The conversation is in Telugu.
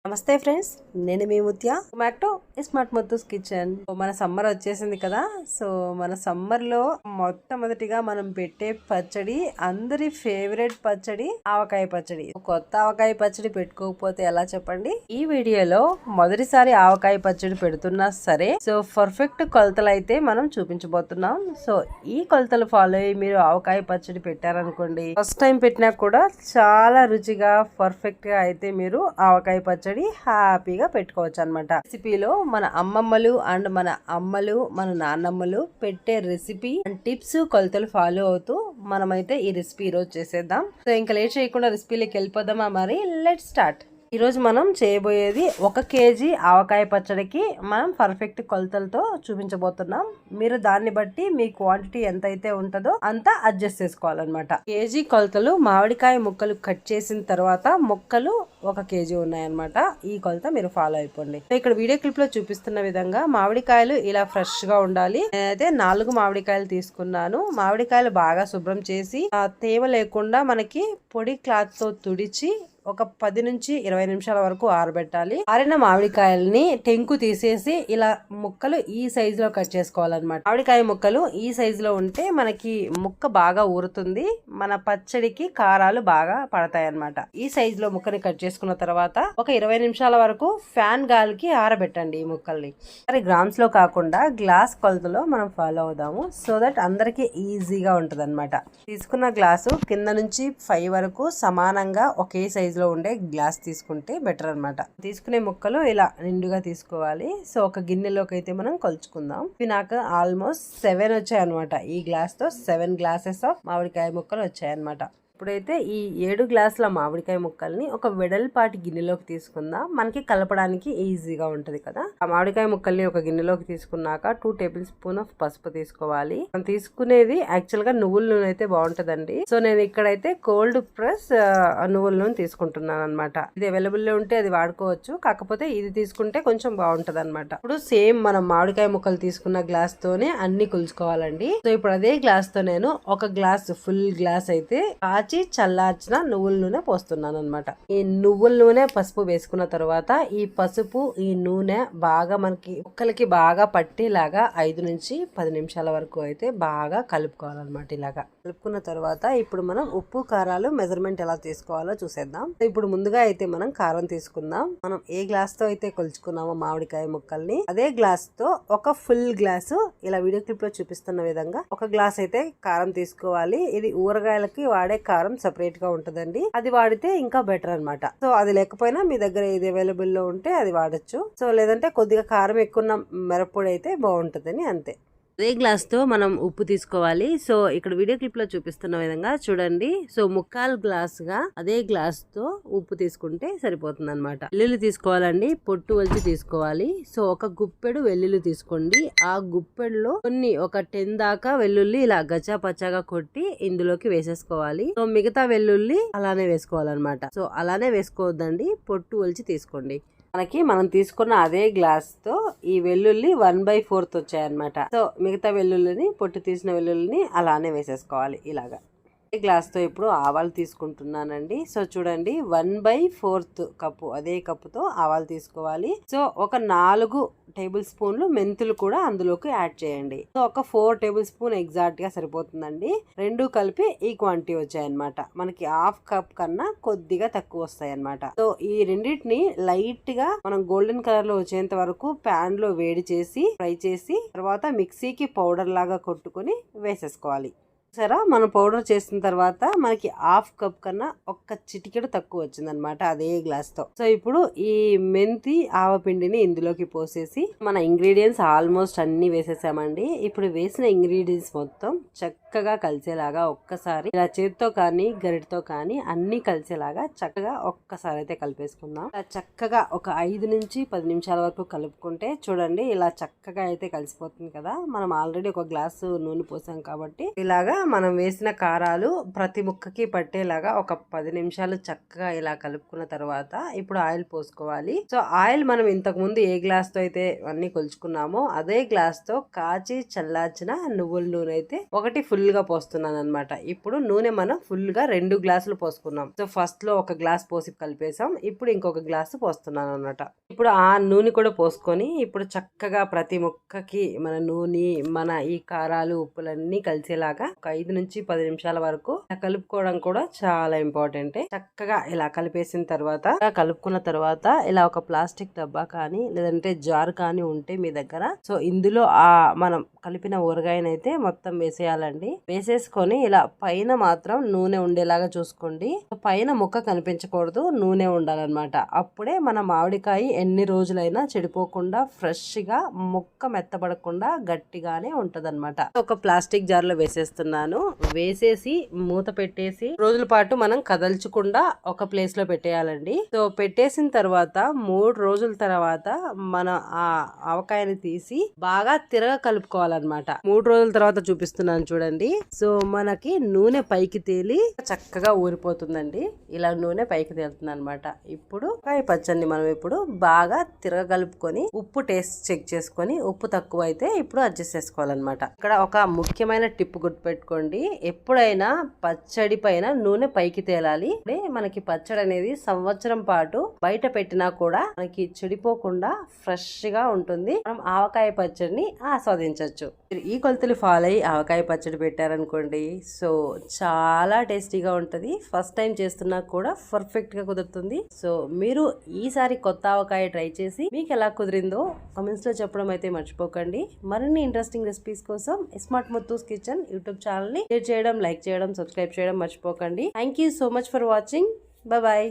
నమస్తే ఫ్రెండ్స్, నేను మీ Muthya. Back to smart Muthu's kitchen. మన సమ్మర్ వచ్చేసింది కదా. సో మన సమ్మర్ లో మొట్టమొదటిగా మనం పెట్టే పచ్చడి అందరి ఫేవరెట్ పచ్చడి ఆవకాయ పచ్చడి. కొత్త ఆవకాయ పచ్చడి పెట్టుకోకపోతే ఎలా చెప్పండి. ఈ వీడియోలో మొదటిసారి ఆవకాయ పచ్చడి పెడుతున్నా సరే, సో పర్ఫెక్ట్ కొలతలు అయితే మనం చూపించబోతున్నాం. సో ఈ కొలతలు ఫాలో అయ్యి మీరు ఆవకాయ పచ్చడి పెట్టారనుకోండి, ఫస్ట్ టైం పెట్టినా కూడా చాలా రుచిగా పర్ఫెక్ట్ గా అయితే మీరు ఆవకాయ పచ్చడి హ్యాపీగా పెట్టుకోవచ్చు అనమాట. రెసిపీలో మన అమ్మమ్మలు అండ్ మన అమ్మలు మన నాన్నమ్మలు పెట్టే రెసిపీ అండ్ టిప్స్ కొలతలు ఫాలో అవుతూ మనమైతే ఈ రెసిపీ ఈ రోజు చేసేద్దాం. సో ఇంకా లేట్ చేయకుండా రెసిపీలోకి వెళ్ళిపోదామా. మరి లెట్ స్టార్ట్. ఈరోజు మనం చేయబోయేది 1 కేజీ ఆవకాయ పచ్చడికి మనం పర్ఫెక్ట్ కొలతలతో చూపించబోతున్నాం. మీరు దాన్ని బట్టి మీ క్వాంటిటీ ఎంత అయితే ఉంటుందో అంత అడ్జస్ట్ చేసుకోవాలన్నమాట. కేజీ కొలతలు మామిడికాయ ముక్కలు కట్ చేసిన తర్వాత ముక్కలు 1 కేజీ ఉన్నాయన్నమాట. ఈ కొలత మీరు ఫాలో అయిపోండి. ఇక్కడ వీడియో క్లిప్ లో చూపిస్తున్న విధంగా మామిడికాయలు ఇలా ఫ్రెష్ గా ఉండాలి. నేనైతే 4 మామిడికాయలు తీసుకున్నాను. మామిడికాయలు బాగా శుభ్రం చేసి తేమ లేకుండా మనకి పొడి క్లాత్ తో తుడిచి ఒక 10 నుంచి 20 నిమిషాల వరకు ఆరబెట్టాలి. ఆరిన మామిడికాయల్ని టెంకు తీసేసి ఇలా ముక్కలు ఈ సైజు లో కట్ చేసుకోవాలన్నమాట. మామిడికాయ ముక్కలు ఈ సైజు లో ఉంటే మనకి ముక్క బాగా ఊరుతుంది, మన పచ్చడికి కారాలు బాగా పడతాయి అన్నమాట. ఈ సైజు లో ముక్కని కట్ చేసుకున్న తర్వాత ఒక 20 నిమిషాల వరకు ఫ్యాన్ గాలికి ఆరబెట్టండి ఈ ముక్కల్ని. మరి గ్రామ్స్ లో కాకుండా గ్లాస్ కొలతలో మనం ఫాలో అవుదాము, సో దట్ అందరికి ఈజీగా ఉంటది అనమాట. తీసుకున్న గ్లాసు కింద నుంచి 5 వరకు సమానంగా ఒకే సైజు లో ఉండే గ్లాస్ తీసుకుంటే బెటర్ అనమాట. తీసుకునే ముక్కలు ఇలా నిండుగా తీసుకోవాలి. సో ఒక గిన్నెలోకి అయితే మనం కొలుచుకుందాం. ఇవి నాకు ఆల్మోస్ట్ 7 వచ్చాయి అనమాట. ఈ గ్లాస్ తో 7 గ్లాసెస్ ఆఫ్ మామిడికాయ ముక్కలు వచ్చాయి అనమాట. ఇప్పుడైతే ఈ 7 గ్లాసుల మామిడికాయ ముక్కల్ని ఒక వెడల్పాటి గిన్నెలోకి తీసుకుందాం. మనకి కలపడానికి ఈజీగా ఉంటది కదా. ఆ మామిడికాయ ముక్కల్ని ఒక గిన్నెలోకి తీసుకున్నాక 2 టేబుల్ స్పూన్ ఆఫ్ పసుపు తీసుకోవాలి. మనం తీసుకునేది యాక్చువల్ గా నువ్వుల నూనె అయితే బాగుంటదండి. సో నేను ఇక్కడైతే కోల్డ్ ప్రెస్ నువ్వుల నూనె తీసుకుంటున్నాను అనమాట. ఇది అవైలబుల్ లో ఉంటే అది వాడుకోవచ్చు, కాకపోతే ఇది తీసుకుంటే కొంచెం బాగుంటది అనమాట. ఇప్పుడు సేమ్ మనం మామిడికాయ ముక్కలు తీసుకున్న గ్లాస్ తోనే అన్ని కొలుచుకోవాలండి. సో ఇప్పుడు అదే గ్లాస్ తో నేను ఒక గ్లాస్ ఫుల్ గ్లాస్ అయితే చల్లార్చిన నువ్వుల నూనె పోస్తున్నాను అనమాట. ఈ నువ్వుల నూనె పసుపు వేసుకున్న తర్వాత ఈ పసుపు ఈ నూనె బాగా మనకి ముక్కలకి బాగా పట్టేలాగా 5 నుంచి 10 నిమిషాల వరకు అయితే బాగా కలుపుకోవాలన్నమాట. ఇలాగా కలుపుకున్న తర్వాత ఇప్పుడు మనం ఉప్పు కారాలు మెజర్మెంట్ ఎలా తీసుకోవాలో చూసేద్దాం. ఇప్పుడు ముందుగా అయితే మనం కారం తీసుకుందాం. మనం ఏ గ్లాస్ తో అయితే కొలుచుకున్నామో మామిడికాయ ముక్కల్ని అదే గ్లాస్ తో ఒక ఫుల్ గ్లాసు ఇలా వీడియో క్లిప్ లో చూపిస్తున్న విధంగా ఒక గ్లాస్ అయితే కారం తీసుకోవాలి. ఇది ఊరగాయలకి వాడే కారం సెపరేట్ గా ఉంటదండి. అది వాడితే ఇంకా బెటర్ అనమాట. సో అది లేకపోయినా మీ దగ్గర ఏది అవైలబుల్ లో ఉంటే అది వాడచ్చు. సో లేదంటే కొద్దిగా కారం ఎక్కువ మిరప్పొడి అయితే బాగుంటదని అంతే. అదే గ్లాస్ తో మనం ఉప్పు తీసుకోవాలి. సో ఇక్కడ వీడియో క్లిప్ లో చూపిస్తున్న విధంగా చూడండి. సో 1/4 గ్లాస్ గా అదే గ్లాస్ తో ఉప్పు తీసుకుంటే సరిపోతుంది అనమాట. వెల్లుల్లి తీసుకోవాలండి, పొట్టు వలిచి తీసుకోవాలి. సో ఒక గుప్పెడు వెల్లుల్లి తీసుకోండి. ఆ గుప్పెడులో ఒక 10 దాకా వెల్లుల్లి ఇలా గచ్చా పచ్చాగా కొట్టి ఇందులోకి వేసేసుకోవాలి. సో మిగతా వెల్లుల్లి అలానే వేసుకోవాలన్నమాట. సో అలానే వేసుకోవద్దండి, పొట్టు వలిచి తీసుకోండి. మనం తీసుకున్న అదే గ్లాస్ తో ఈ వెల్లుల్లి 1/4 వచ్చాయన్నమాట. సో మిగతా వెల్లుల్లిని పొట్టు తీసిన వెల్లుల్లిని అలానే వేసేసుకోవాలి ఇలాగా. గ్లాస్ తో ఇప్పుడు ఆవాలు తీసుకుంటున్నానండి. సో చూడండి 1/4 కప్పు అదే కప్పుతో ఆవాలు తీసుకోవాలి. సో ఒక 4 టేబుల్ స్పూన్లు మెంతులు కూడా అందులోకి యాడ్ చేయండి. సో ఒక 4 టేబుల్ స్పూన్ ఎగ్జాక్ట్ గా సరిపోతుందండి. రెండు కలిపి ఈ క్వాంటిటీ వచ్చాయన్నమాట. మనకి హాఫ్ కప్ కన్నా కొద్దిగా తక్కువ వస్తాయి అనమాట. సో ఈ రెండింటిని లైట్ గా మనం గోల్డెన్ కలర్ లో వచ్చేంత వరకు ప్యాన్ లో వేడి చేసి ఫ్రై చేసి తర్వాత మిక్సీకి పౌడర్ లాగా కొట్టుకుని వేసేసుకోవాలి. సరే మనం పౌడర్ చేసిన తర్వాత మనకి హాఫ్ కప్ కన్నా ఒక్క చిటికెడు తక్కువ వచ్చింది అనమాట అదే గ్లాస్ తో. సో ఇప్పుడు ఈ మెంతి ఆవపిండిని ఇందులోకి పోసేసి మన ఇంగ్రీడియంట్స్ ఆల్మోస్ట్ అన్ని వేసేసామండి. ఇప్పుడు వేసిన ఇంగ్రీడియంట్స్ మొత్తం చక్కగా కలిసేలాగా ఒక్కసారి ఇలా చేతితో కానీ గరిటతో కానీ అన్ని కలిసేలాగా చక్కగా ఒక్కసారి అయితే కలిపేసుకుందాం. ఇలా చక్కగా ఒక 5 నుంచి 10 నిమిషాల వరకు కలుపుకుంటే చూడండి ఇలా చక్కగా అయితే కలిసిపోతుంది కదా. మనం ఆల్రెడీ ఒక గ్లాసు నూనె పోసాం కాబట్టి ఇలాగా మనం వేసిన కారాలు ప్రతి ముక్కకి పట్టేలాగా ఒక 10 నిమిషాలు చక్కగా ఇలా కలుపుకున్న తర్వాత ఇప్పుడు ఆయిల్ పోసుకోవాలి. సో ఆయిల్ మనం ఇంతకు ముందు ఏ గ్లాస్ తో అయితే అన్ని కొలుచుకున్నామో అదే గ్లాస్ తో కాచి చల్లార్చిన నువ్వుల నూనె అయితే ఒకటి ఫుల్ ఫుల్ గా పోస్తున్నాను అనమాట. ఇప్పుడు నూనె మనం ఫుల్ గా 2 గ్లాసులు పోసుకున్నాం. సో ఫస్ట్ లో 1 గ్లాస్ పోసి కలిపేసాం. ఇప్పుడు ఇంకొక గ్లాసు పోస్తున్నాను అనమాట. ఇప్పుడు ఆ నూనె కూడా పోసుకొని ఇప్పుడు చక్కగా ప్రతి ముక్కకి మన నూనె, మన ఈ కారాలు, ఉప్పులన్నీ కలిసేలాగా ఒక 5 నుంచి 10 నిమిషాల వరకు కలుపుకోవడం కూడా చాలా ఇంపార్టెంట్. చక్కగా ఇలా కలిపేసిన తర్వాత, కలుపుకున్న తర్వాత ఇలా ఒక ప్లాస్టిక్ డబ్బా కానీ లేదంటే జార్ కానీ ఉంటే మీ దగ్గర, సో ఇందులో మనం కలిపిన ఊరగాయనైతే మొత్తం వేసేయాలండి. వేసేసుకొని ఇలా పైన మాత్రం నూనె ఉండేలాగా చూసుకోండి. పైన ముక్క కనిపించకూడదు, నూనె ఉండాలన్నమాట. అప్పుడే మన మామిడికాయ ఎన్ని రోజులైనా చెడిపోకుండా ఫ్రెష్ గా, ముక్క మెత్తబడకుండా గట్టిగానే ఉంటదన్నమాట. ఒక ప్లాస్టిక్ జార్ లో వేసేస్తున్నాను. వేసేసి మూత పెట్టేసి రోజుల పాటు మనం కదల్చకుండా ఒక ప్లేస్ లో పెట్టేయాలండి. సో పెట్టేసిన తర్వాత 3 రోజుల తర్వాత మన ఆ ఆవకాయని తీసి బాగా తిరగ కలుపుకోవాలన్నమాట. 3 రోజుల తర్వాత చూపిస్తున్నాను చూడండి. సో మనకి నూనె పైకి తేలి చక్కగా ఊరిపోతుందండి. ఇలా నూనె పైకి తేలుతుంది అనమాట. ఇప్పుడు కాయ పచ్చడిని మనం ఇప్పుడు బాగా తిరగ కలుపుకొని ఉప్పు టేస్ట్ చెక్ చేసుకొని, ఉప్పు తక్కువ అయితే ఇప్పుడు అడ్జస్ట్ చేసుకోవాలన్నమాట. ఇక్కడ ఒక ముఖ్యమైన టిప్ గుర్తుపెట్టుకోండి. ఎప్పుడైనా పచ్చడి పైన నూనె పైకి తేలాలి. మనకి పచ్చడి అనేది సంవత్సరం పాటు బయట పెట్టినా కూడా మనకి చెడిపోకుండా ఫ్రెష్ గా ఉంటుంది. మనం ఆవకాయ పచ్చడిని ఆస్వాదించవచ్చు. ఈ కొలతలు ఫాలో అయ్యి ఆవకాయ పచ్చడి పెట్టారనుకోండి, సో చాలా టేస్టీగా ఉంటది. ఫస్ట్ టైం చేస్తున్నా కూడా పర్ఫెక్ట్ గా కుదురుతుంది. సో మీరు ఈసారి కొత్త ఆవకాయ ట్రై చేసి మీకు ఎలా కుదిరిందో కామెంట్స్ లో చెప్పడం అయితే మర్చిపోకండి. మరిన్ని ఇంట్రెస్టింగ్ రెసిపీస్ కోసం smart Muthu's kitchen YouTube channel ని షేర్ చేయడం, లైక్ చేయడం, సబ్స్క్రైబ్ చేయడం మర్చిపోకండి. Thank you so much for watching. Bye.